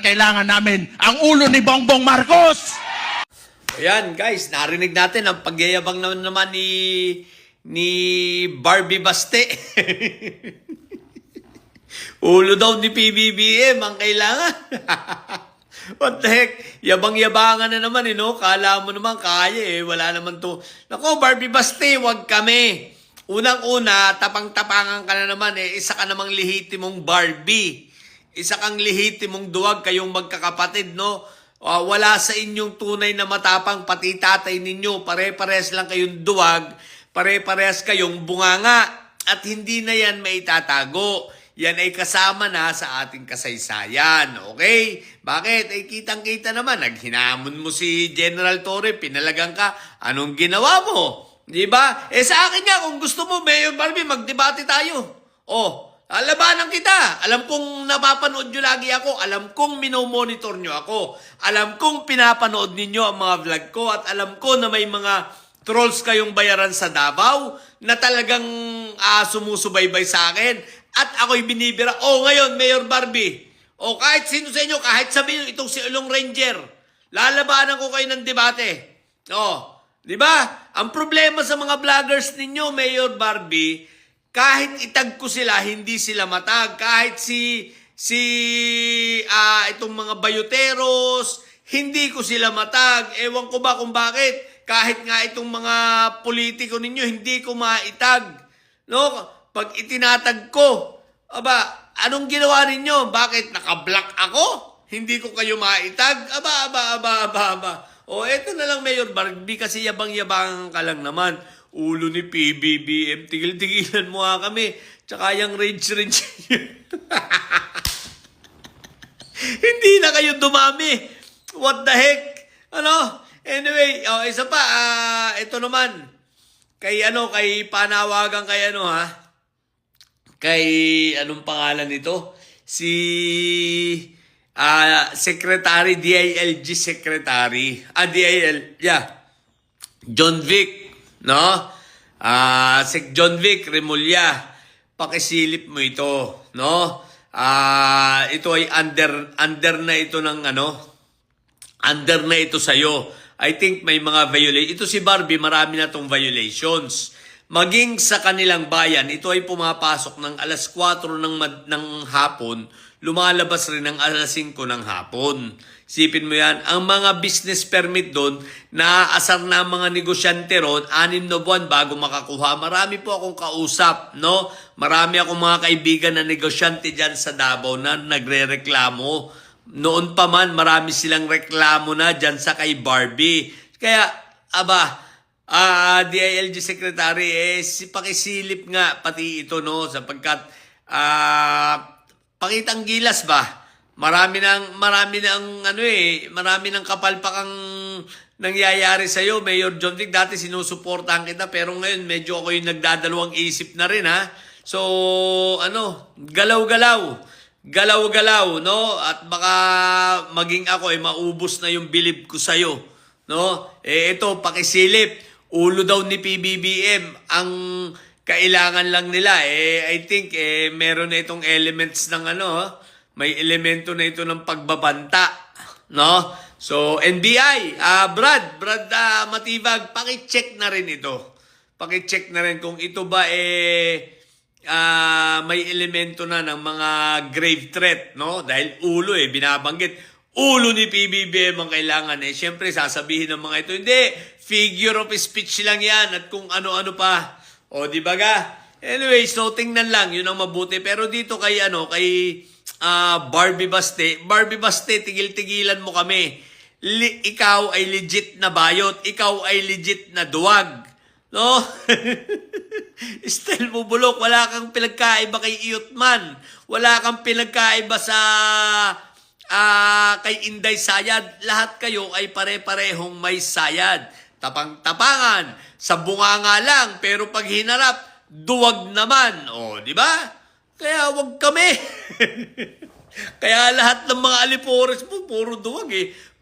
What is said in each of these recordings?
kailangan namin ang ulo ni Bongbong Marcos. Ayan guys, narinig natin ang pagyayabang naman ni Barbie Baste. Ulo daw ni PBBM ang kailangan. What the heck? Yabang-yabangan na naman no? Kala mo naman kaya wala naman to. Nako, Barbie Baste, wag kami. Unang-una, tapang-tapangan ka na naman isa ka namang lehitimong Barbie. Isa kang lehitimong duwag, kayong magkakapatid, no? Wala sa inyong tunay na matapang, pati tatay ninyo. Pare-pares lang kayong duwag, pare-pares kayong bunganga. At hindi na yan maitatago. Yan ay kasama na sa ating kasaysayan. Okay? Bakit? Ay kitang-kita naman. Naghinamon mo si General Torre, pinalagang ka. Anong ginawa mo? Di ba? Sa akin nga, kung gusto mo, Mayor Barbie, magdebate tayo. Labanan kita. Alam kong napapanood nyo lagi ako. Alam kong minomonitor nyo ako. Alam kong pinapanood ninyo ang mga vlog ko. At alam ko na may mga trolls kayong bayaran sa Davao na talagang sumusubaybay sa akin. At ako'y binibira. Ngayon, Mayor Barbie. Kahit sino sa inyo, kahit sabihin itong si Ulong Ranger, lalabanan ko kayo ng debate. Di ba? Ang problema sa mga vloggers ninyo, Mayor Barbie, kahit itag ko sila, hindi sila matag. Kahit itong mga bayoteros, hindi ko sila matag. Ewan ko ba kung bakit. Kahit nga itong mga politiko ninyo, hindi ko maitag. No? Pag itinatag ko, anong ginawa ninyo? Bakit naka-block ako? Hindi ko kayo maitag? Eto na lang, Mayor Barbie, kasi yabang-yabang ka lang naman. Ulo ni PBBM, tigil-tigilan mo nga kami. Tsaka yung rage. Hindi na kayo dumami. What the heck? Anyway, isa pa, ito naman. Kay panawagan kay anong pangalan nito? Secretary, DILG Secretary. John Vic, no? John Vic Remulla, pakisilip mo ito, no? Ito ay under na ito ng under na ito sa'yo. I think may mga violation. Ito si Barbie, marami na tong violations. Maging sa kanilang bayan, ito ay pumapasok ng alas 4 ng hapon, lumalabas rin ng alas 5 ng hapon. Isipin mo yan, ang mga business permit doon, naaasar na ang mga negosyante ron, 6 na buwan bago makakuha. Marami po akong kausap, no? Marami akong mga kaibigan na negosyante dyan sa Davao na nagre-reklamo. Noon pa man, marami silang reklamo na dyan sa kay Barbie. Kaya, DILG Secretary, pakisilip nga pati ito, no? Sapagkat, pakitang gilas ba? Marami ng kapalpakang nangyayari sa iyo, Mayor John Vic. Dati sinusuportahan kita, pero ngayon medyo ako yung nagdadalawang isip na rin, ha? So, galaw-galaw, no? At baka maging ako maubos na yung bilib ko sa iyo, no? Ito, pakisilip. Ulo daw ni PBBM ang kailangan lang nila. I think meron na itong elements ng may elemento na ito ng pagbabanta, no? So, NBI, Brad Matibag, paki-check na rin ito. Paki-check na rin kung ito ba may elemento na ng mga grave threat, no? Dahil ulo binabanggit. Ulo ni PBBM ang kailangan. Siyempre, sasabihin ng mga ito, hindi, figure of speech lang yan at kung ano-ano pa. Di ba ga? Anyway, so tingnan lang, yun ang mabuti. Pero dito kay Barbie Baste, tigil-tigilan mo kami. Ikaw ay legit na bayot. Ikaw ay legit na duwag. No? Estel mo bulok, wala kang pinagkaiba kay Iyotman. Wala kang pinagkaiba sa kay Inday Sayad. Lahat kayo ay pare-parehong may sayad. Tapang-tapangan. Sa bunganga lang, pero pag hinarap, duwag naman. Di ba? Kaya wag kami. Kaya lahat ng mga alipores mo, puro duwag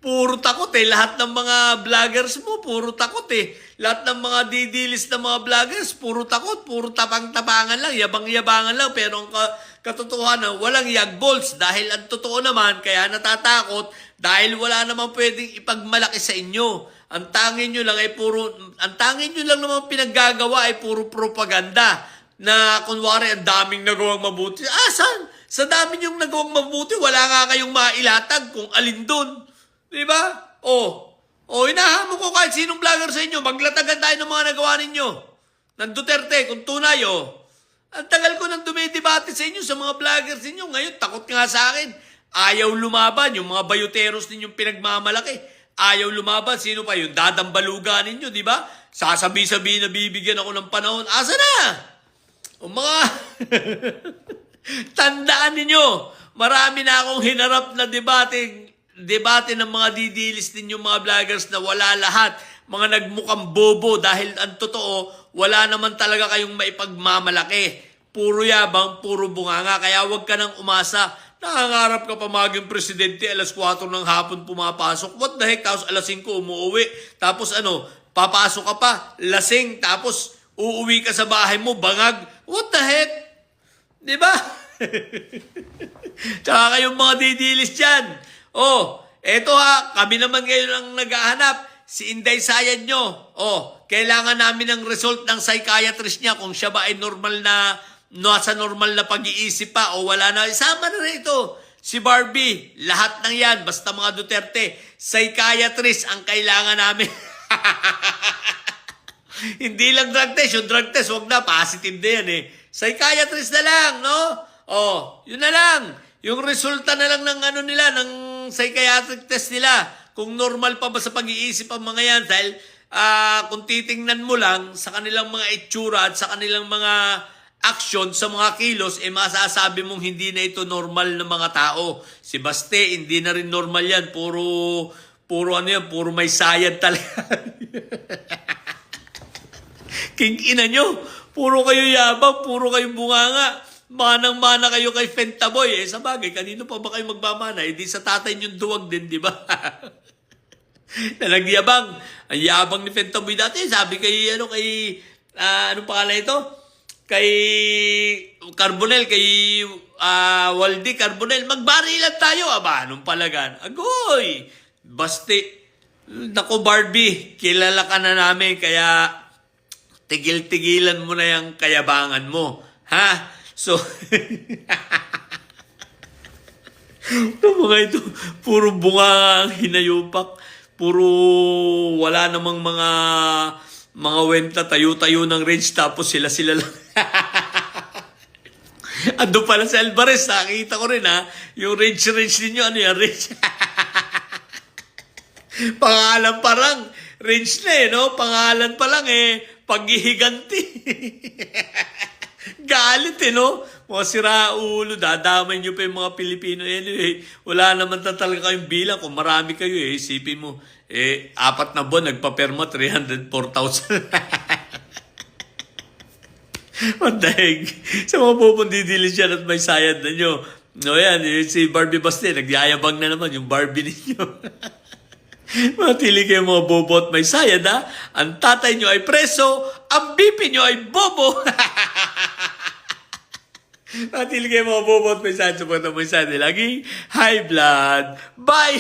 puro takot eh. Lahat ng mga vloggers mo, puro takot eh. Lahat ng mga didilis na mga vloggers, puro takot, puro tapang-tapangan lang, yabang-yabangan lang. Pero ang katotohanan, walang yagbols. Dahil ang totoo naman, kaya natatakot, dahil wala namang pwedeng ipagmalaki sa inyo. Ang tangin nyo lang naman pinaggagawa ay puro propaganda. Na kunwari ang daming nagawang mabuti. Saan? Sa dami niyong nagawang mabuti, wala nga kayong mailatag kung alin dun. Diba? Hinahamon ko kahit sinong vlogger sa inyo, maglatagan tayo ng mga nagawa ninyo. Ng Duterte, kung tunay, Ang tagal ko nang dumidebate sa inyo, sa mga vloggers ninyo. Ngayon, takot nga sa akin. Ayaw lumaban, yung mga bayoteros ninyong pinagmamalaki. Ayaw lumaban, sino pa yun? Dadambalugan ninyo, di ba? Sasabi-sabi na bibigyan ako ng panahon. Asa na? Mga tandaan ninyo, marami na akong hinarap na debate ng mga didilis ninyo mga vloggers na wala lahat. Mga nagmukhang bobo dahil ang totoo, wala naman talaga kayong maipagmamalaki. Puro yabang, puro bunganga. Kaya wag ka nang umasa. Nangangarap ka pa maging presidente, alas 4 ng hapon pumapasok. What the heck? Tapos alas 5 umuwi. Tapos papasok ka pa, lasing. Tapos uuwi ka sa bahay mo, bangag. What the heck? Diba? Tsaka kayong mga didilis dyan. Eto kami naman ngayon ang naghahanap. Si Inday Sayad nyo. Kailangan namin ng result ng psychiatrist niya kung siya ba ay nasa normal na pag-iisip pa o wala na. Isama na rin ito. Si Barbie, lahat ng yan, basta mga Duterte, psychiatrist ang kailangan namin. Hindi lang drug test. Yung drug test, wag na. Positive na yan eh. Psychiatrist na lang, no? Yun na lang. Yung resulta na lang ng ng psychiatric test nila. Kung normal pa ba sa pag-iisip ang mga yan. Dahil kung titingnan mo lang sa kanilang mga itsura at sa kanilang mga action sa mga kilos, masasabi mong hindi na ito normal na mga tao. Si Baste, hindi na rin normal yan. Puro may sayad talaga. King-ina nyo, puro kayo yabang, puro kayo bunganga. Manang-mana kayo kay Fentaboy. Sa bagay, kanino pa ba kayo magmamana? Di sa tatay niyong duwag din, di ba? Na nagyabang. Ang yabang ni Fentaboy dati. Sabi anong pangalan ito? Kay Carbonel, kay Waldi Carbonel, magbarilan tayo. Anong palagan? Agoy! Baste. Naku, Barbie, kilala ka na namin, kaya tigil-tigilan mo na yung kayabangan mo. Ha? So, ito mga ito, puro bunga ang hinayupak. Puro wala namang mga wenta, tayo-tayo ng range, tapos sila lang. Ando pala sa Alvarez, nakita ko rin yung range ninyo, ano yan, range? Pangalan parang, range na no? Pangalan pa lang paghihiganti. Galit no? Mga siraulo, dadamay nyo pa yung mga Pilipino. Anyway, wala naman talaga kayong bilang. Kung marami kayo isipin mo, 4 na buwan, nagpaperma, 304,000. What the heck? Sa mga pupundidilis yan at may sayad na nyo. No, yan, si Barbie Baste, nagyayabang na naman yung Barbie ninyo. Matili kayo mga bobo at may sayad, Ang tatay nyo ay preso, ang bipi nyo ay bobo. Matili kayo mga bobo at may sayad. Support ang may sayad. Lagi, high blood. Bye!